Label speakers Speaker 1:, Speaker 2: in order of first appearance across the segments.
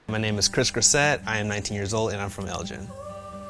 Speaker 1: My name is Grissette. I am 19 years old and I'm from Elgin.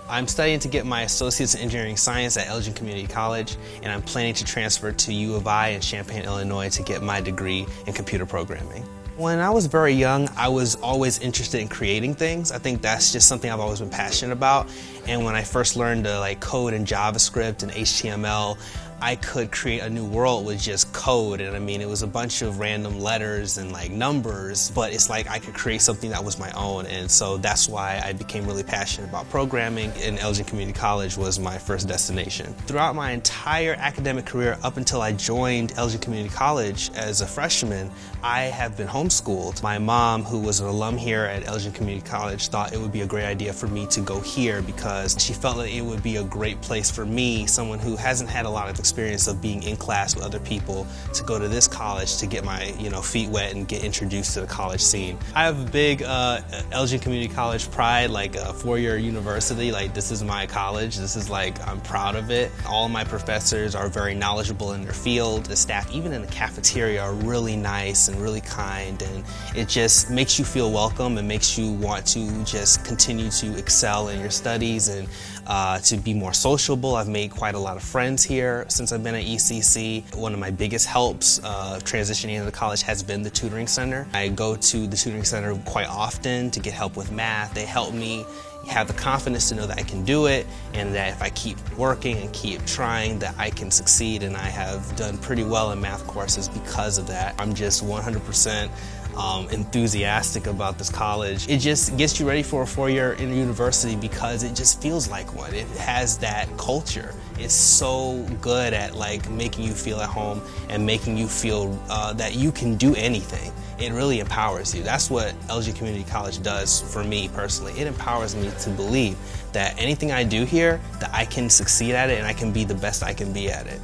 Speaker 1: I'm studying to get my Associate's in Engineering Science at Elgin Community College, and I'm planning to transfer to U of I in Champaign, Illinois to get my degree in computer programming. When I was very young, I was always interested in creating things. I think that's just something I've always been passionate about. And when I first learned to code in JavaScript and HTML, I could create a new world with just code. And I mean, it was a bunch of random letters and numbers, but it's like I could create something that was my own. And so that's why I became really passionate about programming, and Elgin Community College was my first destination. Throughout my entire academic career, up until I joined Elgin Community College as a freshman, I have been homeschooled. My mom, who was an alum here at Elgin Community College, thought it would be a great idea for me to go here because she felt that it would be a great place for me, someone who hasn't had a lot of experience of being in class with other people, to go to this college to get my feet wet and get introduced to the college scene. I have a big Elgin Community College pride, like a four-year university. This is my college. This is I'm proud of it. All my professors are very knowledgeable in their field. The staff, even in the cafeteria, are really nice and really kind, and it just makes you feel welcome and makes you want to just continue to excel in your studies and to be more sociable. I've made quite a lot of friends here since I've been at ECC. One of my biggest helps transitioning into college has been the tutoring center. I go to the tutoring center quite often to get help with math. They help me have the confidence to know that I can do it, and that if I keep working and keep trying, that I can succeed. And I have done pretty well in math courses because of that. I'm just 100% enthusiastic about this college. It just gets you ready for a four-year in university because it just feels like one. It has that culture. It's so good at making you feel at home and making you feel that you can do anything. It really empowers you. That's what Elgin Community College does for me personally. It empowers me to believe that anything I do here, that I can succeed at it and I can be the best I can be at it.